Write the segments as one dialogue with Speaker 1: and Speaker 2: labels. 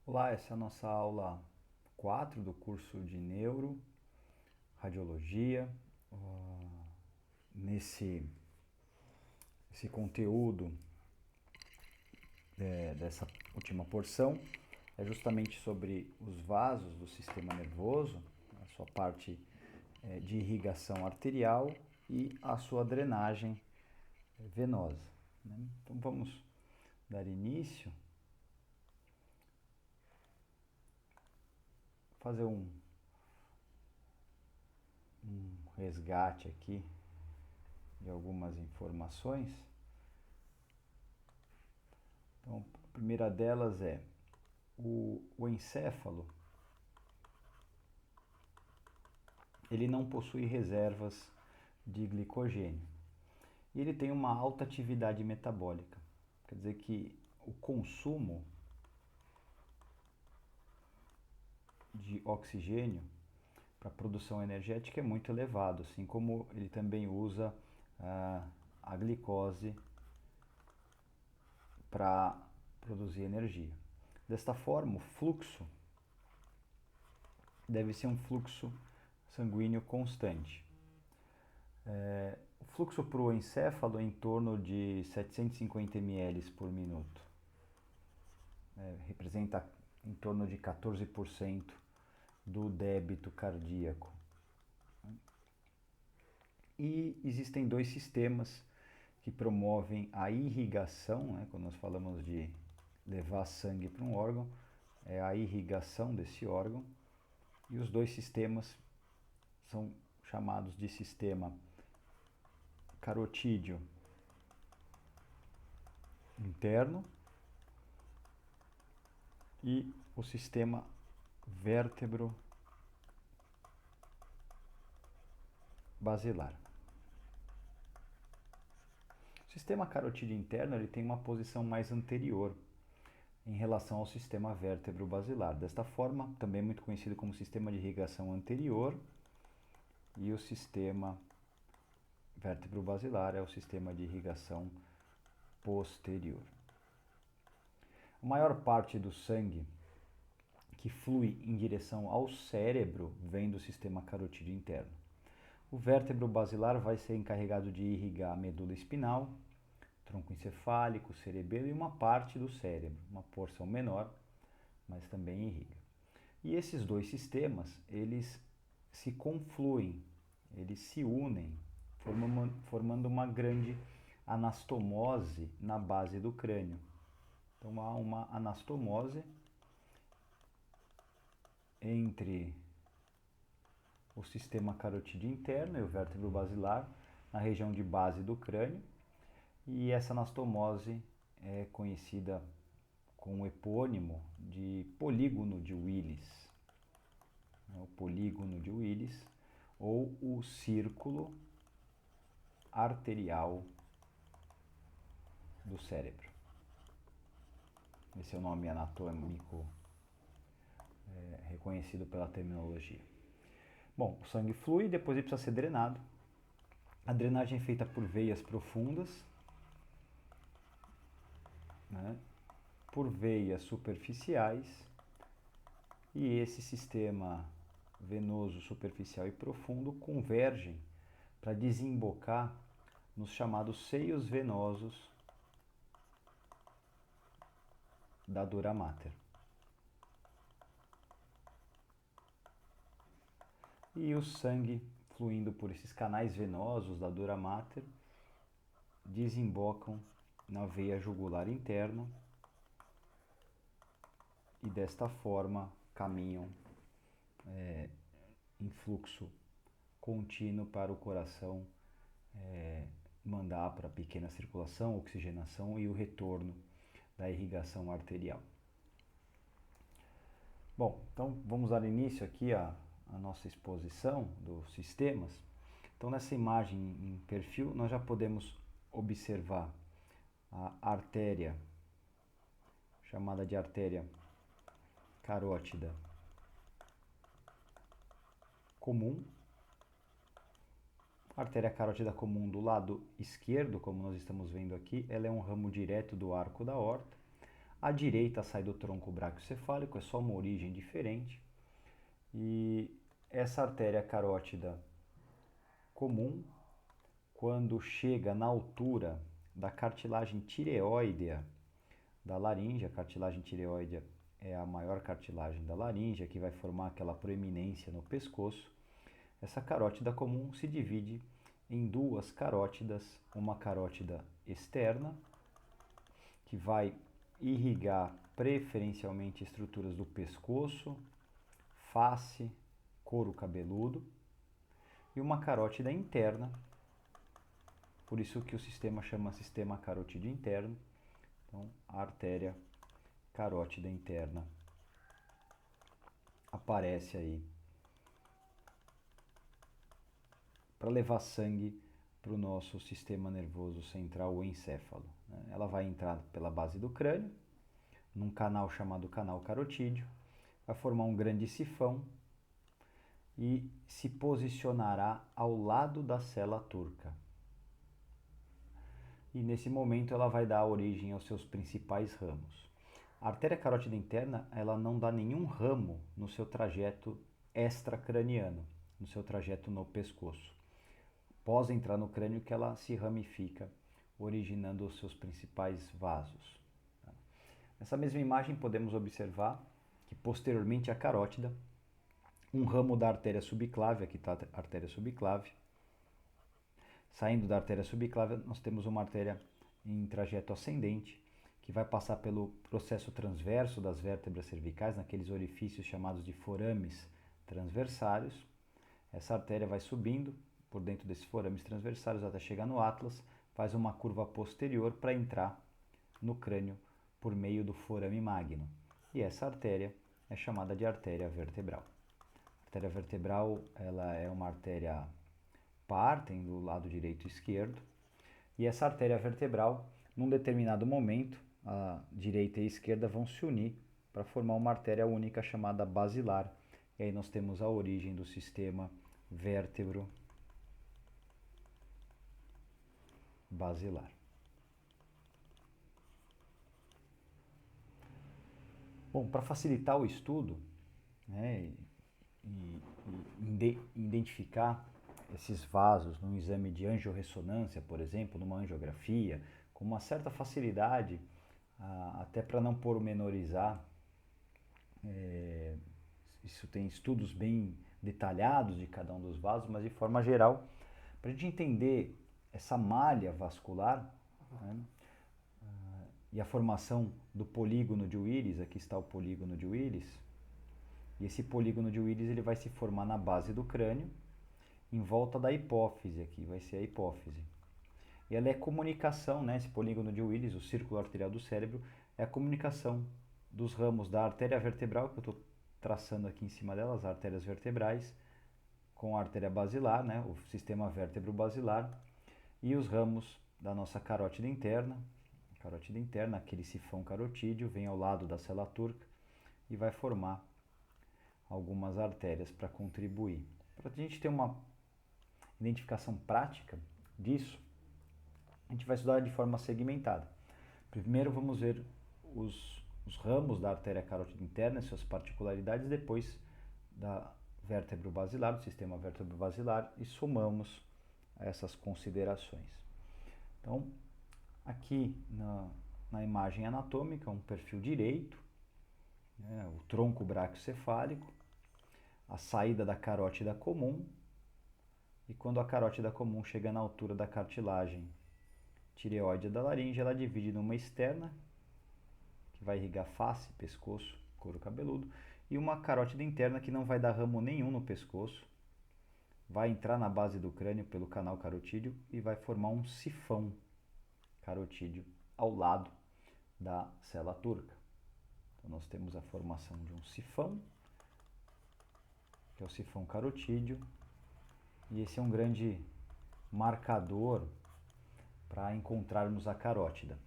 Speaker 1: Olá, essa é a nossa aula 4 do curso de Neuro, Radiologia. Nesse esse conteúdo dessa última porção é justamente sobre os vasos do sistema nervoso, a sua parte de irrigação arterial e a sua drenagem venosa, né? Então vamos dar início, fazer um resgate aqui de algumas informações. Então, a primeira delas é o encéfalo, ele não possui reservas de glicogênio e ele tem uma alta atividade metabólica. Quer dizer que o consumo de oxigênio para produção energética é muito elevado, assim como ele também usa a glicose para produzir energia. Desta forma, o fluxo deve ser um fluxo sanguíneo constante. O fluxo para o encéfalo é em torno de 750 ml por minuto. Representa em torno de 14% do débito cardíaco. E existem dois sistemas que promovem a irrigação, né? Quando nós falamos de levar sangue para um órgão, é a irrigação desse órgão. E os dois sistemas são chamados de sistema carotídeo interno e o sistema vértebro basilar. O sistema carotídeo interno ele tem uma posição mais anterior em relação ao sistema vértebro basilar. Desta forma, também muito conhecido como sistema de irrigação anterior, e o sistema vértebro basilar é o sistema de irrigação posterior. A maior parte do sangue que flui em direção ao cérebro vem do sistema carotídeo interno. O vértebro basilar vai ser encarregado de irrigar a medula espinal, tronco encefálico, cerebelo e uma parte do cérebro, uma porção menor, mas também irriga. E esses dois sistemas, eles se confluem, eles se unem, formando uma grande anastomose na base do crânio. Então há uma anastomose entre o sistema carotídeo interno e o vértebro basilar na região de base do crânio, e essa anastomose é conhecida com o epônimo de polígono de Willis, o polígono de Willis ou o círculo arterial do cérebro. Esse é o nome anatômico reconhecido pela terminologia. Bom, o sangue flui, depois ele precisa ser drenado. A drenagem é feita por veias profundas, né, por veias superficiais, e esse sistema venoso superficial e profundo convergem para desembocar nos chamados seios venosos da dura mater. E o sangue fluindo por esses canais venosos da dura mater desembocam na veia jugular interna e desta forma caminham em fluxo contínuo para o coração mandar para a pequena circulação, oxigenação e o retorno da irrigação arterial. Bom, então vamos dar início aqui à nossa exposição dos sistemas. Então nessa imagem em perfil nós já podemos observar a artéria, chamada de artéria carótida comum. A artéria carótida comum do lado esquerdo, como nós estamos vendo aqui, ela é um ramo direto do arco da aorta. À direita sai do tronco braquiocefálico, é só uma origem diferente. E essa artéria carótida comum, quando chega na altura da cartilagem tireoidea da laringe, a cartilagem tireoidea é a maior cartilagem da laringe, que vai formar aquela proeminência no pescoço. Essa carótida comum se divide em duas carótidas, uma carótida externa, que vai irrigar preferencialmente estruturas do pescoço, face, couro cabeludo, e uma carótida interna, por isso que o sistema chama sistema carotídeo interno. Então, a artéria carótida interna aparece aí para levar sangue para o nosso sistema nervoso central, o encéfalo. Ela vai entrar pela base do crânio, num canal chamado canal carotídeo, vai formar um grande sifão e se posicionará ao lado da célula turca. E nesse momento ela vai dar origem aos seus principais ramos. A artéria carótida interna, ela não dá nenhum ramo no seu trajeto extracraniano, no seu trajeto no pescoço. Após entrar no crânio que ela se ramifica, originando os seus principais vasos. Nessa mesma imagem podemos observar que posteriormente à carótida, um ramo da artéria subclávia, aqui está a artéria subclávia. Saindo da artéria subclávia, nós temos uma artéria em trajeto ascendente, que vai passar pelo processo transverso das vértebras cervicais, naqueles orifícios chamados de forames transversários. Essa artéria vai subindo por dentro desses forames transversários até chegar no atlas, faz uma curva posterior para entrar no crânio por meio do forame magno. E essa artéria é chamada de artéria vertebral. A artéria vertebral, ela é uma artéria par, tem do lado direito e esquerdo, e essa artéria vertebral, num determinado momento, a direita e a esquerda vão se unir para formar uma artéria única chamada basilar, e aí nós temos a origem do sistema vértebro-basilar. Bom, para facilitar o estudo, né, e identificar esses vasos num exame de angiorressonância, por exemplo, numa angiografia, com uma certa facilidade, até para não pormenorizar, isso tem estudos bem detalhados de cada um dos vasos, mas de forma geral, para a gente entender essa malha vascular, né, e a formação do polígono de Willis, aqui está o polígono de Willis, e esse polígono de Willis ele vai se formar na base do crânio, em volta da hipófise, aqui vai ser a hipófise. E ela é comunicação, né? Esse polígono de Willis, o círculo arterial do cérebro, é a comunicação dos ramos da artéria vertebral, que eu estou traçando aqui em cima delas, as artérias vertebrais, com a artéria basilar, né? O sistema vértebro-basilar, e os ramos da nossa carótida interna. Carótida interna, aquele sifão carotídeo, vem ao lado da célula turca e vai formar algumas artérias para contribuir. Para a gente ter uma identificação prática disso, a gente vai estudar de forma segmentada. Primeiro vamos ver os ramos da artéria carótida interna, suas particularidades, depois da vértebro-basilar, do sistema vértebro-basilar, e somamos essas considerações. Então, aqui na imagem anatômica, um perfil direito, né, o tronco braquiocefálico, a saída da carótida comum, e quando a carótida comum chega na altura da cartilagem tireoide da laringe, ela divide numa externa, que vai irrigar face, pescoço, couro cabeludo, e uma carótida interna que não vai dar ramo nenhum no pescoço, vai entrar na base do crânio pelo canal carotídeo e vai formar um sifão carotídeo ao lado da célula turca. Então nós temos a formação de um sifão, que é o sifão carotídeo, e esse é um grande marcador para encontrarmos a carótida.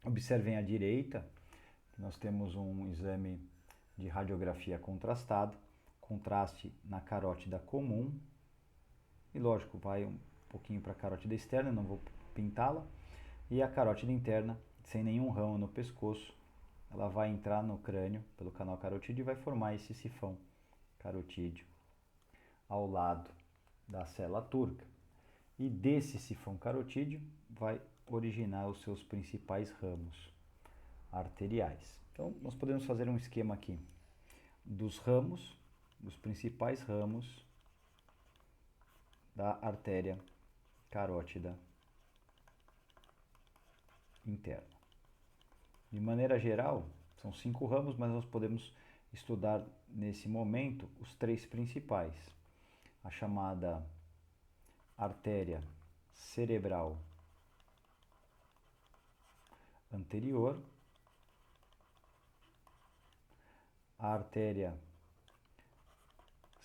Speaker 1: Observem à direita, nós temos um exame de radiografia contrastado, contraste na carótida comum, e lógico, vai um pouquinho para a carótida externa, não vou pintá-la, e a carótida interna, sem nenhum ramo no pescoço, ela vai entrar no crânio pelo canal carotídeo e vai formar esse sifão carotídeo ao lado da célula turca. E desse sifão carotídeo vai originar os seus principais ramos arteriais. Então, nós podemos fazer um esquema aqui dos ramos, dos principais ramos da artéria carótida interna. De maneira geral, são 5 ramos, mas nós podemos estudar nesse momento os 3 principais. A chamada artéria cerebral anterior, a artéria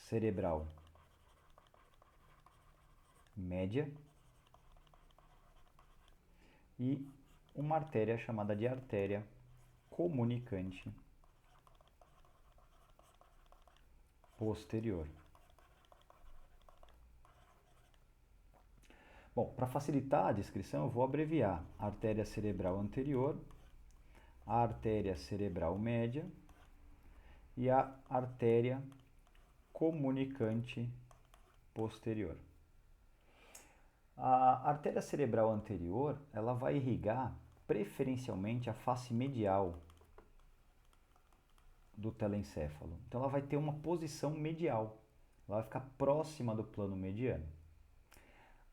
Speaker 1: cerebral média e uma artéria chamada de artéria comunicante posterior. Bom, para facilitar a descrição, eu vou abreviar a artéria cerebral anterior, a artéria cerebral média e a artéria comunicante posterior. A artéria cerebral anterior, ela vai irrigar preferencialmente a face medial do telencéfalo. Então ela vai ter uma posição medial, ela vai ficar próxima do plano mediano.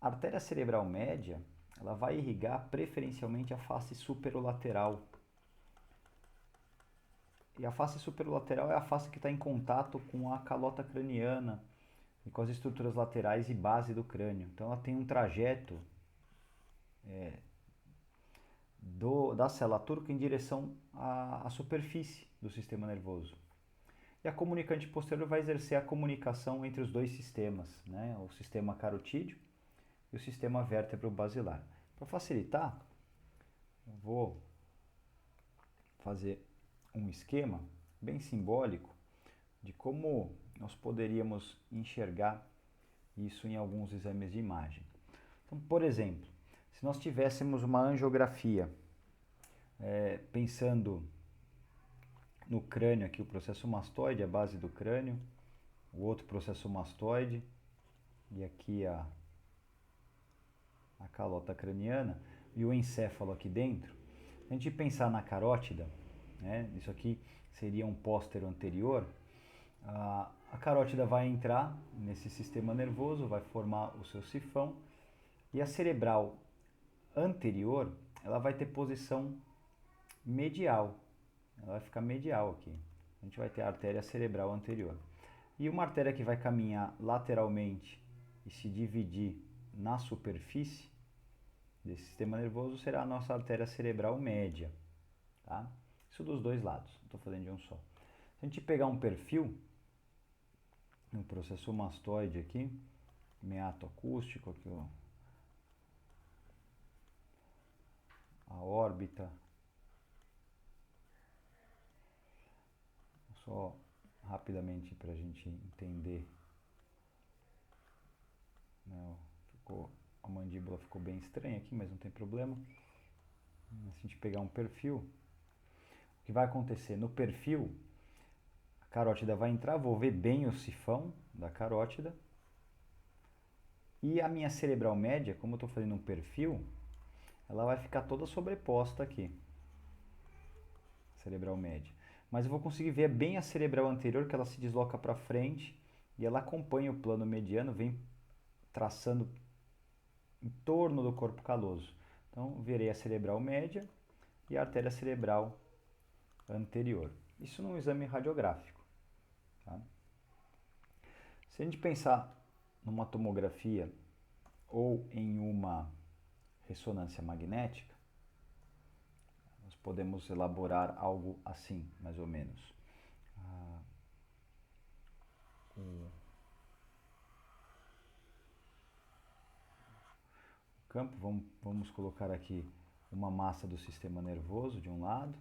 Speaker 1: A artéria cerebral média, ela vai irrigar preferencialmente a face superolateral. E a face superolateral é a face que está em contato com a calota craniana e com as estruturas laterais e base do crânio. Então ela tem um trajeto da célula turca em direção à superfície do sistema nervoso. E a comunicante posterior vai exercer a comunicação entre os dois sistemas, né? O sistema carotídeo e o sistema vértebro-basilar. Para facilitar, eu vou fazer um esquema bem simbólico de como nós poderíamos enxergar isso em alguns exames de imagem. Então, por exemplo, se nós tivéssemos uma angiografia, pensando no crânio aqui, o processo mastoide, a base do crânio, o outro processo mastoide, e aqui a calota craniana, e o encéfalo aqui dentro. Se a gente pensar na carótida, né, isso aqui seria um póstero anterior, a carótida vai entrar nesse sistema nervoso, vai formar o seu sifão, e a cerebral anterior, ela vai ter posição medial, ela vai ficar medial aqui. A gente vai ter a artéria cerebral anterior. E uma artéria que vai caminhar lateralmente e se dividir na superfície desse sistema nervoso será a nossa artéria cerebral média, tá? Isso dos dois lados, não estou fazendo de um só. Se a gente pegar um perfil, um processo mastoide aqui, meato acústico, aqui ó, a órbita, só rapidamente para a gente entender, né, a mandíbula ficou bem estranha aqui, mas não tem problema. Se a gente pegar um perfil, o que vai acontecer no perfil, a carótida vai entrar, vou ver bem o sifão da carótida, e a minha cerebral média, como eu estou fazendo um perfil, ela vai ficar toda sobreposta aqui, cerebral média. Mas eu vou conseguir ver bem a cerebral anterior, que ela se desloca para frente e ela acompanha o plano mediano, vem traçando em torno do corpo caloso. Então, verei a cerebral média e a artéria cerebral anterior. Isso num exame radiográfico. Tá? Se a gente pensar numa tomografia ou em uma ressonância magnética, nós podemos elaborar algo assim, mais ou menos. O campo, vamos colocar aqui uma massa do sistema nervoso de um lado,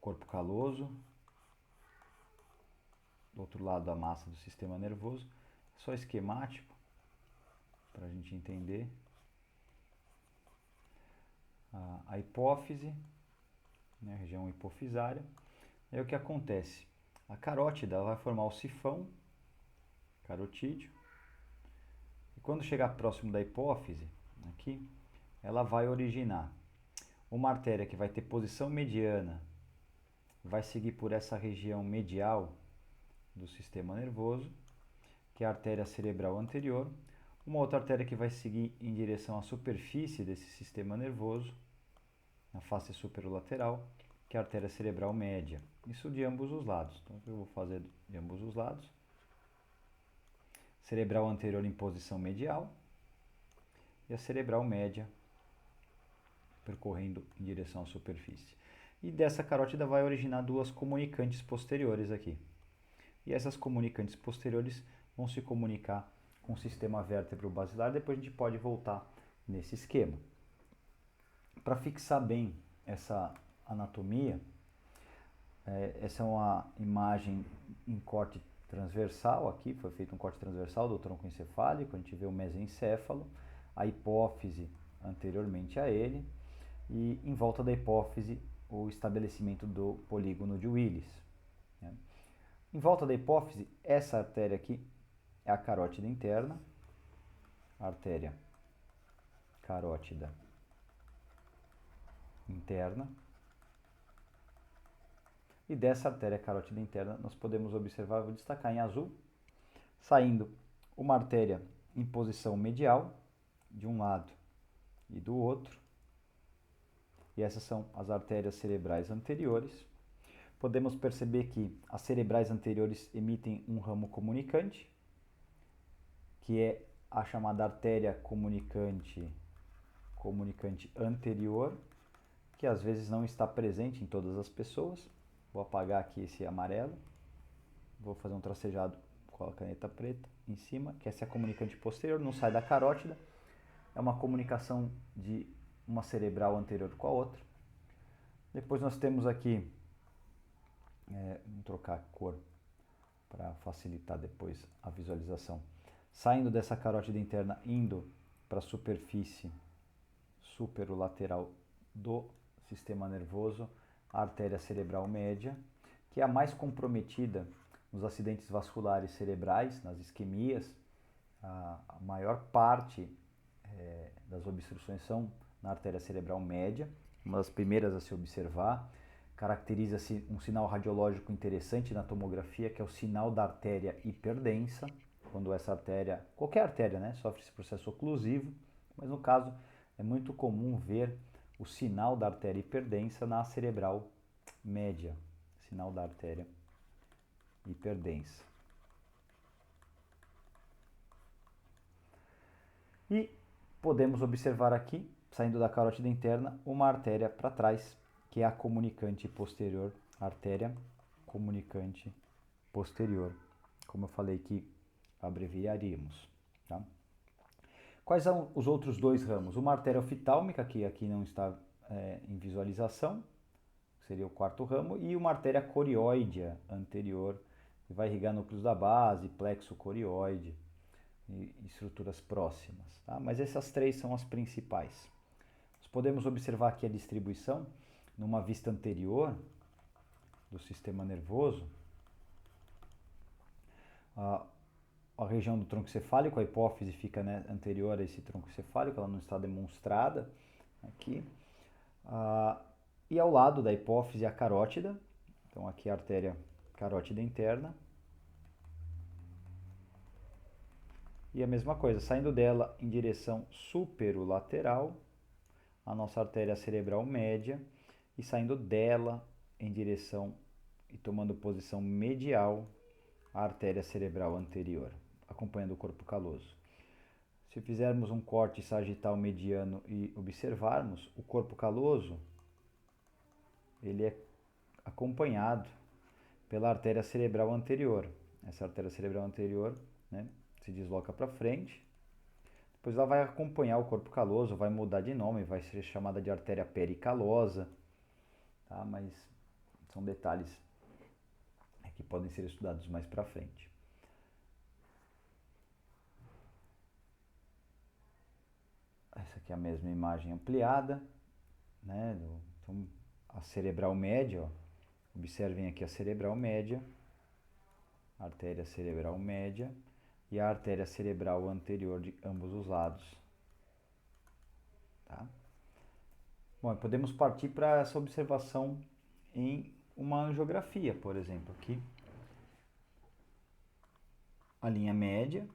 Speaker 1: corpo caloso, do outro lado a massa do sistema nervoso, só esquemático para a gente entender. A hipófise, região hipofisária. Aí o que acontece? A carótida vai formar o sifão carotídeo. E quando chegar próximo da hipófise, aqui, ela vai originar uma artéria que vai ter posição mediana, vai seguir por essa região medial do sistema nervoso, que é a artéria cerebral anterior, uma outra artéria que vai seguir em direção à superfície desse sistema nervoso, na face superolateral, que é a artéria cerebral média. Isso de ambos os lados. Então, eu vou fazer de ambos os lados. Cerebral anterior em posição medial e a cerebral média percorrendo em direção à superfície. E dessa carótida vai originar duas comunicantes posteriores aqui. E essas comunicantes posteriores vão se comunicar com o sistema vértebro-basilar. Depois a gente pode voltar nesse esquema. Para fixar bem essa anatomia, essa é uma imagem em corte transversal aqui, foi feito um corte transversal do tronco encefálico, a gente vê o mesencéfalo, a hipófise anteriormente a ele, e em volta da hipófise o estabelecimento do polígono de Willis. Né? Em volta da hipófise, essa artéria aqui é a carótida interna, artéria carótida interna. E dessa artéria carótida interna nós podemos observar, vou destacar em azul, saindo uma artéria em posição medial, de um lado e do outro. E essas são as artérias cerebrais anteriores. Podemos perceber que as cerebrais anteriores emitem um ramo comunicante, que é a chamada artéria comunicante anterior, que às vezes não está presente em todas as pessoas. Vou apagar aqui esse amarelo. Vou fazer um tracejado com a caneta preta em cima, que essa é a comunicante posterior, não sai da carótida. É uma comunicação de uma cerebral anterior com a outra. Depois nós temos aqui, vamos trocar a cor para facilitar depois a visualização. Saindo dessa carótida interna, indo para a superfície superolateral do sistema nervoso, a artéria cerebral média, que é a mais comprometida nos acidentes vasculares cerebrais, nas isquemias. A maior parte das obstruções são na artéria cerebral média, uma das primeiras a se observar. Caracteriza-se um sinal radiológico interessante na tomografia, que é o sinal da artéria hiperdensa, quando essa artéria, qualquer artéria, né, sofre esse processo oclusivo, mas no caso é muito comum ver o sinal da artéria hiperdensa na cerebral média, sinal da artéria hiperdensa. E podemos observar aqui, saindo da carótida interna, uma artéria para trás, que é a comunicante posterior, artéria comunicante posterior, como eu falei que abreviaríamos. Tá? Quais são os outros dois ramos? Uma artéria oftálmica, que aqui não está em visualização, seria o quarto ramo, e uma artéria corióidea anterior, que vai irrigar núcleos da base, plexo corióide e estruturas próximas. Tá? Mas essas três são as principais. Nós podemos observar aqui a distribuição numa vista anterior do sistema nervoso. A região do tronco cefálico, a hipófise fica, né, anterior a esse tronco cefálico, ela não está demonstrada aqui. E ao lado da hipófise a carótida, então aqui a artéria carótida interna. E a mesma coisa, saindo dela em direção superolateral, a nossa artéria cerebral média, e saindo dela em direção e tomando posição medial, a artéria cerebral anterior, acompanhando o corpo caloso. Se fizermos um corte sagital mediano e observarmos, o corpo caloso, ele é acompanhado pela artéria cerebral anterior. Essa artéria cerebral anterior, né, se desloca para frente, depois ela vai acompanhar o corpo caloso, vai mudar de nome, vai ser chamada de artéria pericalosa, tá? Mas são detalhes que podem ser estudados mais para frente. Essa aqui é a mesma imagem ampliada, né? Então, a cerebral média, ó. Observem aqui a cerebral média, a artéria cerebral média e a artéria cerebral anterior de ambos os lados. Tá? Bom, podemos partir para essa observação em uma angiografia, por exemplo, aqui. A linha média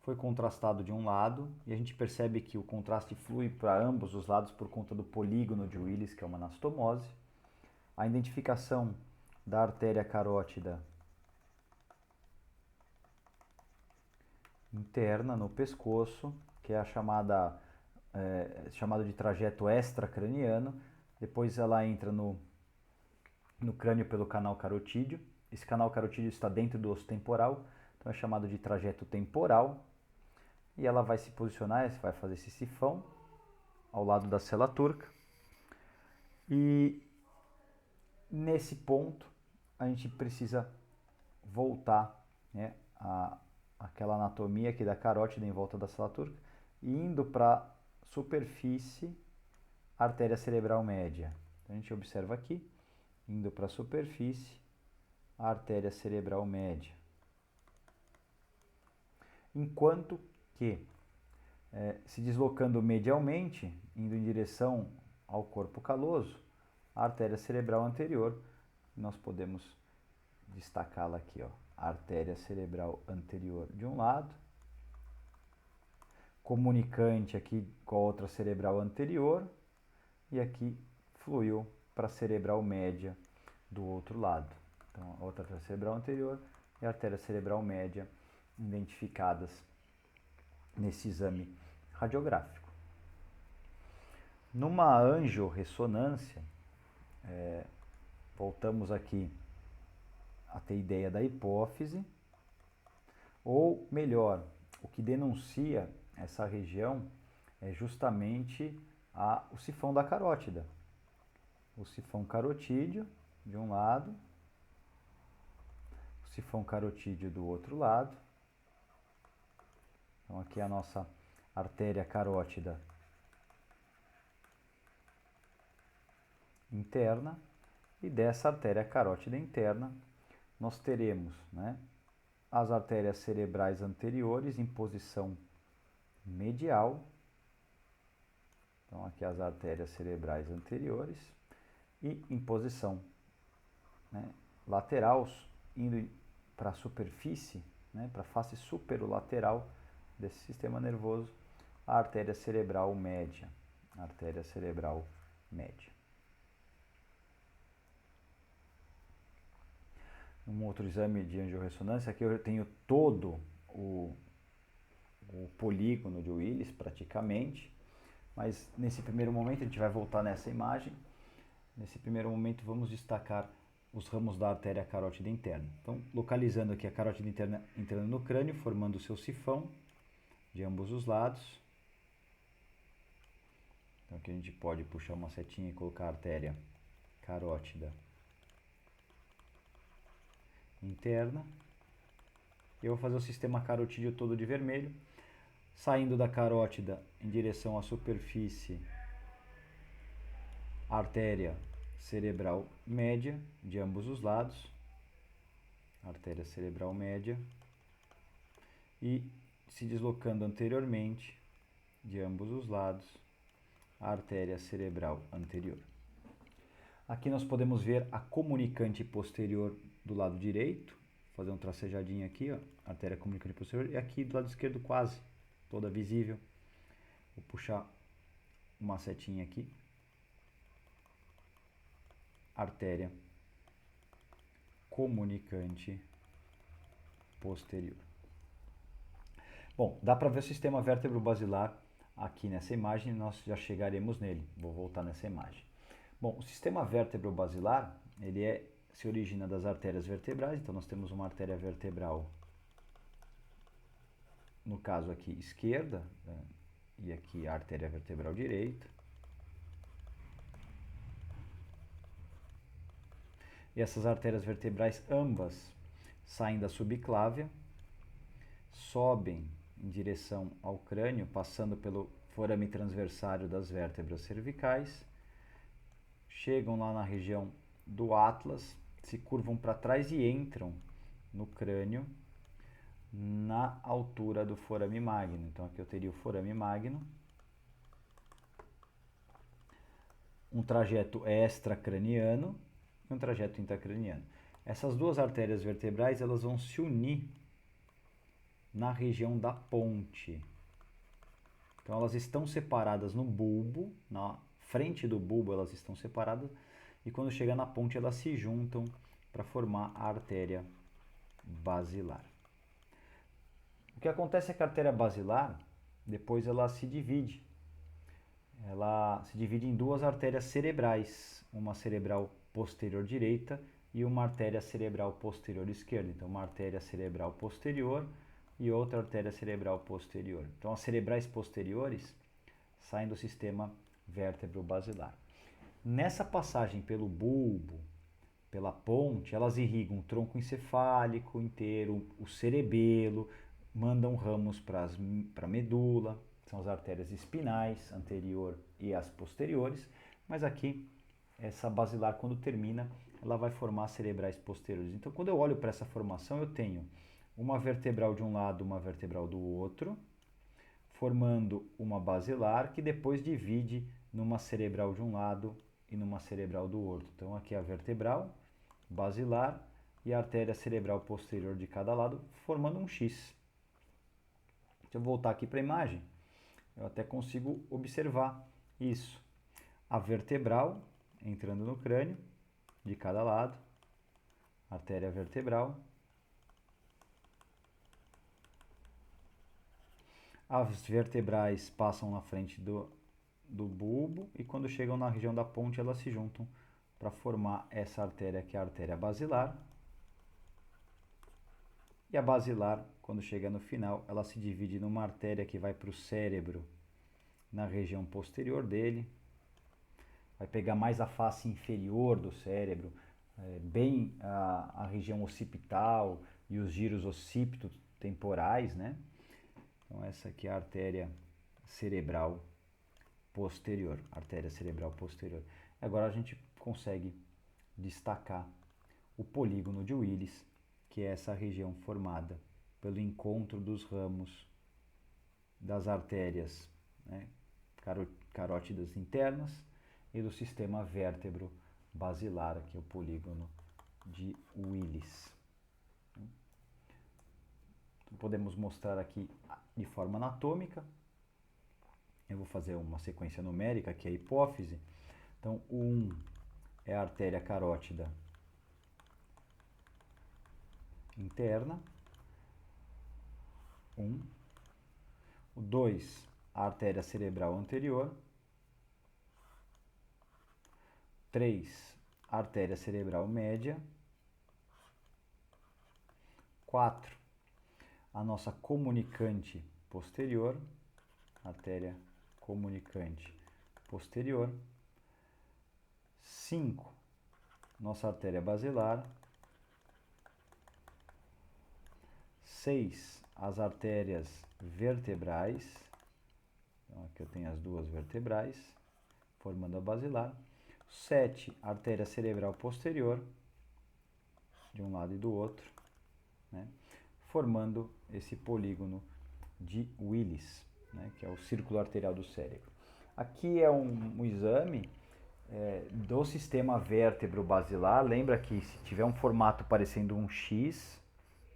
Speaker 1: foi contrastado de um lado e a gente percebe que o contraste flui para ambos os lados por conta do polígono de Willis, que é uma anastomose. A identificação da artéria carótida interna no pescoço, que é a chamada de trajeto extracraniano. Depois ela entra no crânio pelo canal carotídeo. Esse canal carotídeo está dentro do osso temporal, então é chamado de trajeto temporal. E ela vai se posicionar, vai fazer esse sifão ao lado da cela turca. E nesse ponto a gente precisa voltar, né, aquela anatomia aqui da carótida em volta da cela turca, e indo para a superfície, artéria cerebral média. Então a gente observa aqui, indo para a superfície, a artéria cerebral média. Enquanto que, se deslocando medialmente, indo em direção ao corpo caloso, a artéria cerebral anterior, nós podemos destacá-la aqui, ó, a artéria cerebral anterior de um lado, comunicante aqui com a outra cerebral anterior, e aqui fluiu para a cerebral média do outro lado. Então, a outra artéria cerebral anterior e a artéria cerebral média identificadas nesse exame radiográfico. Numa angiorressonância, voltamos aqui a ter ideia da hipófise, ou melhor, o que denuncia essa região é justamente o sifão da carótida. O sifão carotídeo de um lado, o sifão carotídeo do outro lado. Então aqui é a nossa artéria carótida interna, e dessa artéria carótida interna nós teremos, né, as artérias cerebrais anteriores em posição medial. Então aqui as artérias cerebrais anteriores e em posição, né, lateral, indo para a superfície, né, para a face superolateral desse sistema nervoso, a artéria cerebral média. A artéria cerebral média. Um outro exame de angiorressonância, aqui eu tenho todo o polígono de Willis praticamente, mas nesse primeiro momento, a gente vai voltar nessa imagem, nesse primeiro momento vamos destacar os ramos da artéria carótida interna. Então, localizando aqui a carótida interna entrando no crânio, formando o seu sifão de ambos os lados. Então aqui a gente pode puxar uma setinha e colocar a artéria carótida interna. Eu vou fazer o sistema carotídeo todo de vermelho, saindo da carótida em direção à superfície, artéria cerebral média de ambos os lados, artéria cerebral média, e se deslocando anteriormente de ambos os lados, a artéria cerebral anterior. Aqui nós podemos ver a comunicante posterior do lado direito, vou fazer um tracejadinho aqui, ó, artéria comunicante posterior, e aqui do lado esquerdo quase toda visível. Vou puxar uma setinha aqui, artéria comunicante posterior. Bom, dá para ver o sistema vértebro-basilar aqui nessa imagem, nós já chegaremos nele. Vou voltar nessa imagem. Bom, o sistema vértebro-basilar, ele se origina das artérias vertebrais. Então nós temos uma artéria vertebral, no caso aqui esquerda, né, e aqui a artéria vertebral direita. E essas artérias vertebrais ambas saem da subclávia, sobem em direção ao crânio, passando pelo forame transversário das vértebras cervicais, chegam lá na região do Atlas, se curvam para trás e entram no crânio na altura do forame magno. Então aqui eu teria o forame magno, um trajeto extracraniano e um trajeto intracraniano. Essas duas artérias vertebrais elas vão se unir na região da ponte. Então elas estão separadas no bulbo, na frente do bulbo elas estão separadas, e quando chega na ponte elas se juntam para formar a artéria basilar. O que acontece é que a artéria basilar, depois ela se divide. Ela se divide em duas artérias cerebrais, uma cerebral posterior direita e uma artéria cerebral posterior esquerda. Então, uma artéria cerebral posterior e outra artéria cerebral posterior. Então, as cerebrais posteriores saem do sistema vértebro-basilar. Nessa passagem pelo bulbo, pela ponte, elas irrigam o tronco encefálico inteiro, o cerebelo, mandam ramos para a medula, são as artérias espinais, anterior e as posteriores, mas aqui, essa basilar, quando termina, ela vai formar as cerebrais posteriores. Então, quando eu olho para essa formação, eu tenho uma vertebral de um lado, uma vertebral do outro, formando uma basilar que depois divide numa cerebral de um lado e numa cerebral do outro. Então, aqui a vertebral basilar e a artéria cerebral posterior de cada lado, formando um X. Se eu voltar aqui para a imagem, eu até consigo observar isso. A vertebral entrando no crânio, de cada lado, artéria vertebral. As vertebrais passam na frente do bulbo e quando chegam na região da ponte elas se juntam para formar essa artéria que é a artéria basilar. E a basilar, quando chega no final, ela se divide numa artéria que vai para o cérebro na região posterior dele, vai pegar mais a face inferior do cérebro, bem a região occipital e os giros occipito-temporais, né? Então essa aqui é a artéria cerebral posterior, artéria cerebral posterior. Agora a gente consegue destacar o polígono de Willis, que é essa região formada pelo encontro dos ramos das artérias, né, carótidas internas e do sistema vértebro basilar, que é o polígono de Willis. Então, podemos mostrar aqui de forma anatômica. Eu vou fazer uma sequência numérica, que é a hipófise. Então, o 1 é a artéria carótida interna. 1. O 2, a artéria cerebral anterior. 3, a artéria cerebral média. 4, a nossa comunicante posterior, artéria comunicante posterior. 5, nossa artéria basilar. 6, as artérias vertebrais. Então, aqui eu tenho as duas vertebrais, formando a basilar. 7, artéria cerebral posterior, de um lado e do outro, né, formando esse polígono de Willis, né, que é o círculo arterial do cérebro. Aqui é um exame do sistema vértebro-basilar. Lembra que se tiver um formato parecendo um X,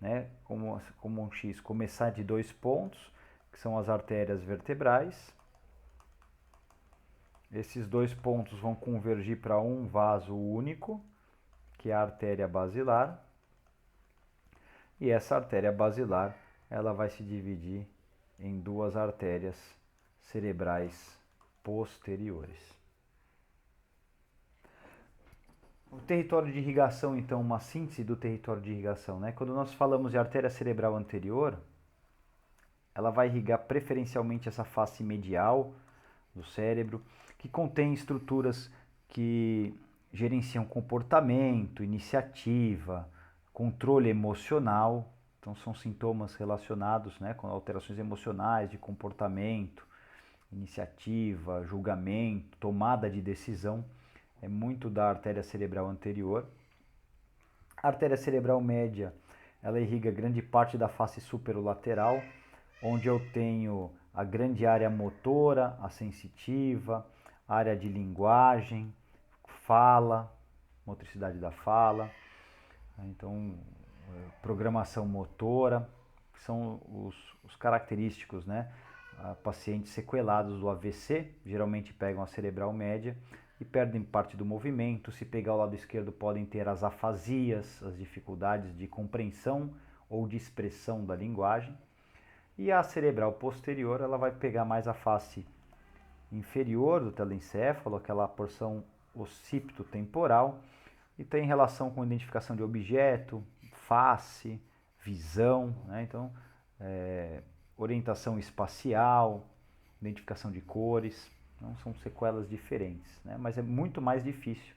Speaker 1: né, como um X, começar de 2 pontos, que são as artérias vertebrais. Esses 2 pontos vão convergir para um vaso único, que é a artéria basilar. E essa artéria basilar, ela vai se dividir em duas artérias cerebrais posteriores. O território de irrigação, então, uma síntese do território de irrigação, né? Quando nós falamos de artéria cerebral anterior, ela vai irrigar preferencialmente essa face medial do cérebro, que contém estruturas que gerenciam comportamento, iniciativa, controle emocional. Então são sintomas relacionados, né, com alterações emocionais, de comportamento, iniciativa, julgamento, tomada de decisão. é muito da artéria cerebral anterior. A artéria cerebral média, ela irriga grande parte da face superolateral, onde eu tenho a grande área motora, a sensitiva, a área de linguagem, fala, motricidade da fala, então programação motora, que são os característicos, né? Pacientes sequelados do AVC geralmente pegam a cerebral média e perdem parte do movimento. Se pegar o lado esquerdo, podem ter as afasias, as dificuldades de compreensão ou de expressão da linguagem. E a cerebral posterior, ela vai pegar mais a face inferior do telencéfalo, aquela porção occipito-temporal, e tem relação com identificação de objeto, face, visão, né? Então, orientação espacial, identificação de cores, então são sequelas diferentes, né? Mas é muito mais difícil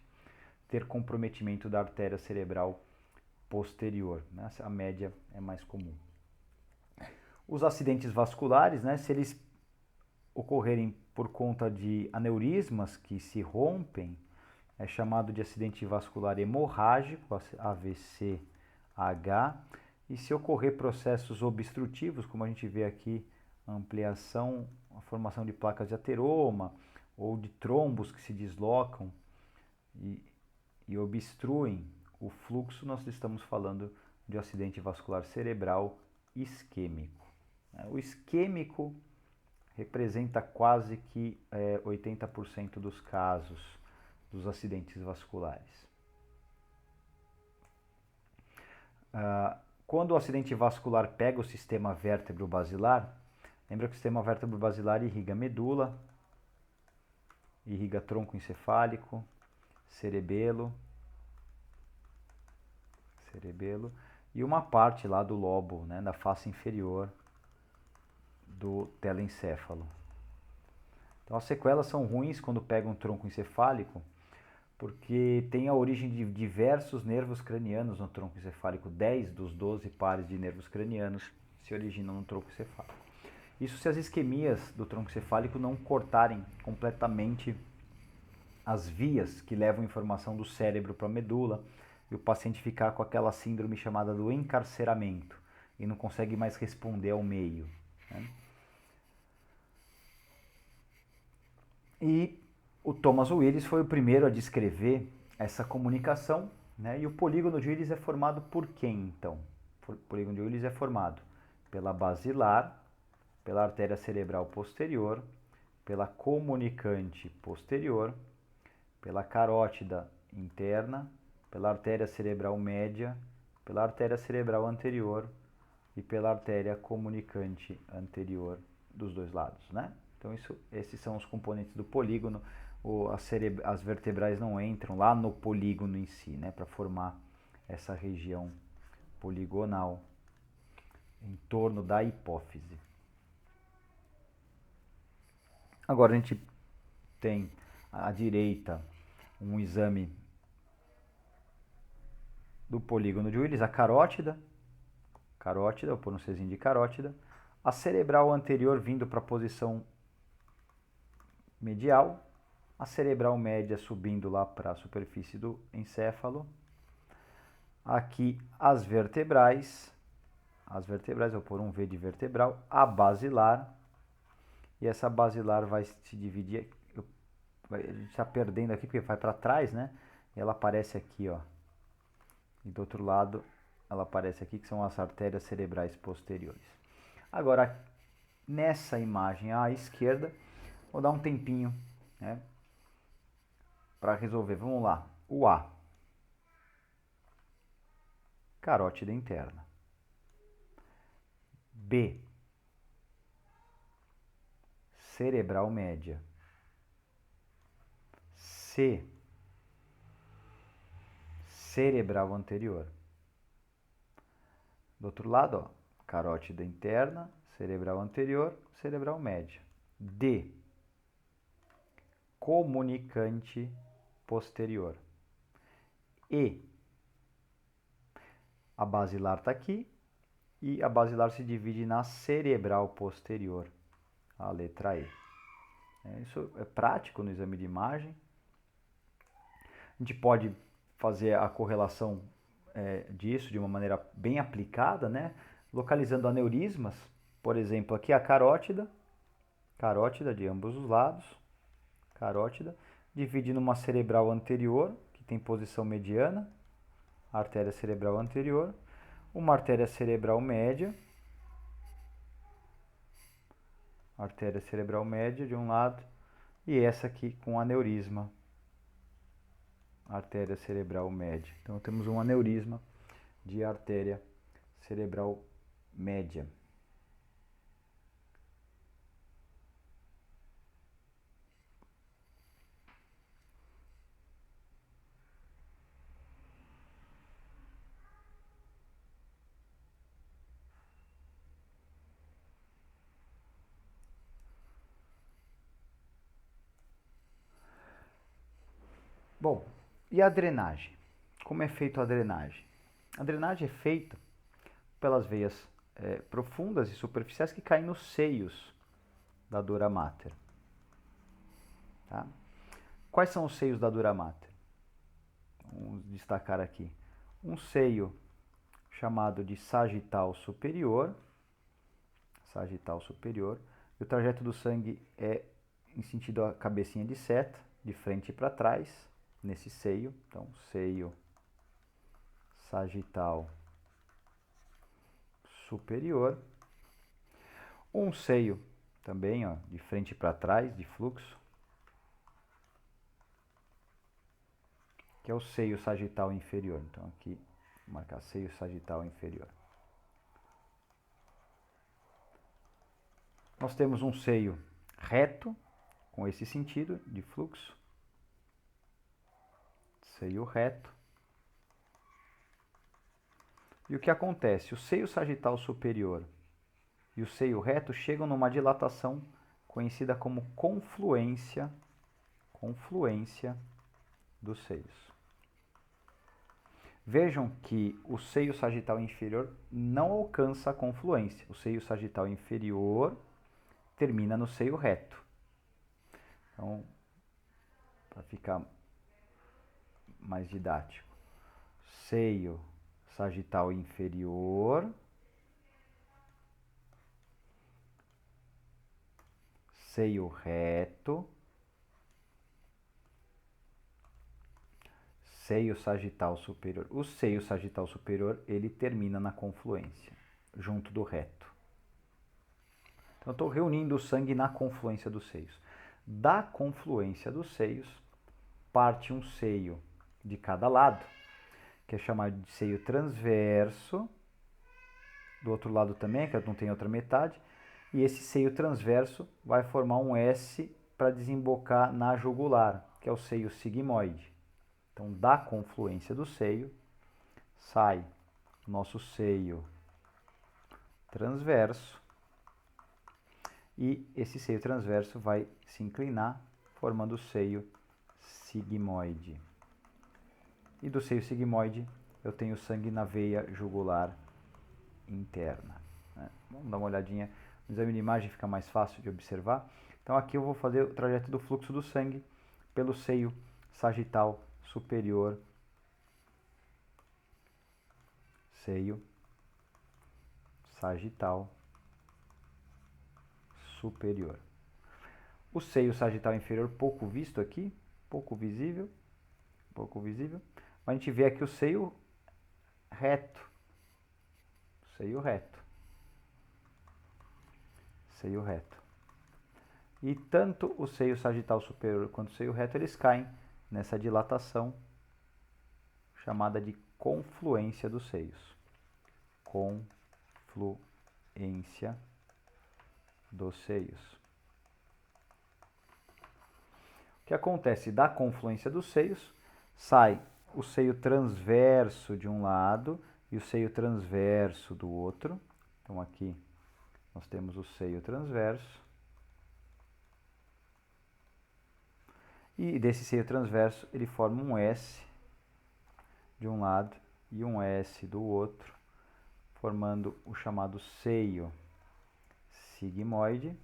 Speaker 1: ter comprometimento da artéria cerebral posterior, né? A média é mais comum. Os acidentes vasculares, né? Se eles ocorrerem por conta de aneurismas que se rompem, é chamado de acidente vascular hemorrágico, AVCH, e se ocorrer processos obstrutivos, como a gente vê aqui, ampliação, a formação de placas de ateroma ou de trombos que se deslocam e obstruem o fluxo, nós estamos falando de acidente vascular cerebral isquêmico. O isquêmico representa quase que 80% dos casos dos acidentes vasculares. Quando o acidente vascular pega o sistema vértebro-basilar, lembra que o sistema vértebro-basilar irriga medula, irriga tronco encefálico, cerebelo e uma parte lá do lobo, né, da face inferior do telencéfalo. Então as sequelas são ruins quando pegam um tronco encefálico, porque tem a origem de diversos nervos cranianos no tronco encefálico. 10 dos 12 pares de nervos cranianos se originam no tronco encefálico. Isso se as isquemias do tronco encefálico não cortarem completamente as vias que levam informação do cérebro para a medula e o paciente ficar com aquela síndrome chamada do encarceramento e não consegue mais responder ao meio, né? E o Thomas Willis foi o primeiro a descrever essa comunicação, né? E o polígono de Willis é formado por quem, então? O polígono de Willis é formado pela basilar, pela artéria cerebral posterior, pela comunicante posterior, pela carótida interna, pela artéria cerebral média, pela artéria cerebral anterior e pela artéria comunicante anterior dos dois lados, né? Então esses são os componentes do polígono. As vertebrais não entram lá no polígono em si, né, para formar essa região poligonal em torno da hipófise. Agora a gente tem à direita um exame do polígono de Willis, a carótida, vou pôr um Czinho de carótida, a cerebral anterior vindo para a posição medial, a cerebral média subindo lá para a superfície do encéfalo. Aqui as vertebrais, vou pôr um V de vertebral, a basilar, e essa basilar vai se dividir, a gente está perdendo aqui porque vai para trás, né? E ela aparece aqui, ó. E do outro lado, ela aparece aqui, que são as artérias cerebrais posteriores. Agora, nessa imagem à esquerda, vou dar um tempinho, né, para resolver. Vamos lá. O A, carótida interna. B, cerebral média. C, cerebral anterior. Do outro lado, ó, carótida interna, cerebral anterior, cerebral média. D, comunicante posterior. E, a basilar está aqui e a basilar se divide na cerebral posterior, a letra E. Isso é prático no exame de imagem. A gente pode fazer a correlação disso de uma maneira bem aplicada, né? Localizando aneurismas, por exemplo, aqui a carótida de ambos os lados, carótida, divide numa cerebral anterior, que tem posição mediana, a artéria cerebral anterior, uma artéria cerebral média, artéria cerebral média de um lado, e essa aqui com aneurisma, artéria cerebral média. Então temos um aneurisma de artéria cerebral média. Bom, e a drenagem? Como é feita a drenagem? A drenagem é feita pelas veias profundas e superficiais que caem nos seios da dura mater. Tá? Quais são os seios da dura mater? Vamos destacar aqui. Um seio chamado de sagital superior, e o trajeto do sangue é em sentido a cabecinha de seta, de frente para trás, nesse seio. Então, seio sagital superior. Um seio também, ó, de frente para trás, de fluxo, que é o seio sagital inferior. Então, aqui, vou marcar seio sagital inferior. Nós temos um seio reto, com esse sentido de fluxo, seio reto. E o que acontece? O seio sagital superior e o seio reto chegam numa dilatação conhecida como confluência dos seios. Vejam que o seio sagital inferior não alcança a confluência. O seio sagital inferior termina no seio reto. Então, para ficar mais didático, seio sagital inferior, seio reto, seio sagital superior. O seio sagital superior, ele termina na confluência, junto do reto. Então, eu estou reunindo o sangue na confluência dos seios. Da confluência dos seios, parte um seio de cada lado, que é chamado de seio transverso. Do outro lado também, que não tem outra metade. E esse seio transverso vai formar um S para desembocar na jugular, que é o seio sigmoide. Então, da confluência do seio, sai o nosso seio transverso. E esse seio transverso vai se inclinar, formando o seio sigmoide. E do seio sigmoide, eu tenho sangue na veia jugular interna. Né? Vamos dar uma olhadinha no exame de imagem, fica mais fácil de observar. Então, aqui eu vou fazer o trajeto do fluxo do sangue pelo seio sagital superior, seio sagital superior. O seio sagital inferior, pouco visto aqui, pouco visível. Mas a gente vê aqui o seio reto. Seio reto. E tanto o seio sagital superior quanto o seio reto, eles caem nessa dilatação chamada de confluência dos seios. Confluência dos seios. O que acontece? Da confluência dos seios, sai o seio transverso de um lado e o seio transverso do outro. Então, aqui nós temos o seio transverso. E desse seio transverso, ele forma um S de um lado e um S do outro, formando o chamado seio sigmoide.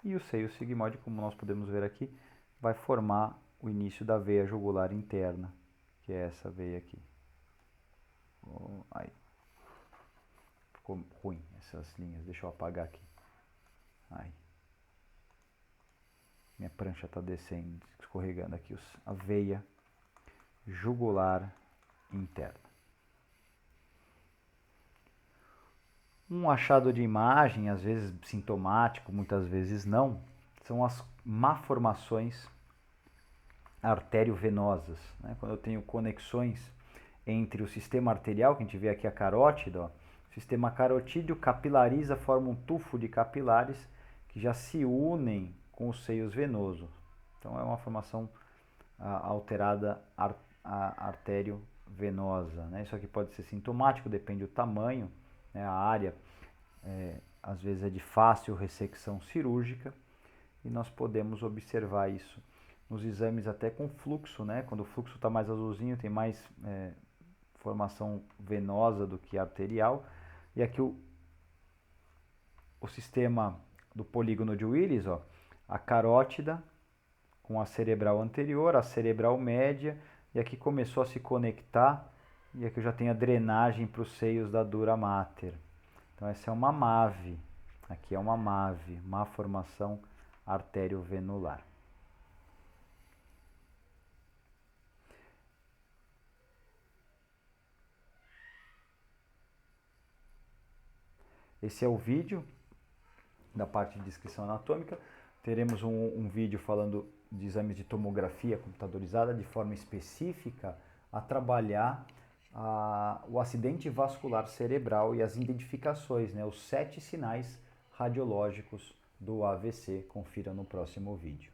Speaker 1: E o seio sigmoide, como nós podemos ver aqui, vai formar o início da veia jugular interna, que é essa veia aqui. Aí. Ficou ruim essas linhas, deixa eu apagar aqui. Aí. Minha prancha está descendo, escorregando aqui a veia jugular interna. Um achado de imagem, às vezes sintomático, muitas vezes não, são as malformações artériovenosas, né? Quando eu tenho conexões entre o sistema arterial, que a gente vê aqui a carótida, ó, o sistema carotídeo capilariza, forma um tufo de capilares que já se unem com os seios venosos. Então é uma formação alterada arteriovenosa, né? Isso aqui pode ser sintomático, depende do tamanho, né? A área às vezes é de fácil ressecção cirúrgica e nós podemos observar isso nos exames até com fluxo, né? Quando o fluxo está mais azulzinho, tem mais formação venosa do que arterial. E aqui o sistema do polígono de Willis, ó, a carótida com a cerebral anterior, a cerebral média, e aqui começou a se conectar, e aqui eu já tenho a drenagem para os seios da dura mater. Então essa é uma MAVE, aqui é uma MAVE, malformação arteriovenular. Esse é o vídeo da parte de descrição anatômica. Teremos um vídeo falando de exames de tomografia computadorizada de forma específica a trabalhar o acidente vascular cerebral e as identificações, né, os 7 sinais radiológicos do AVC. Confira no próximo vídeo.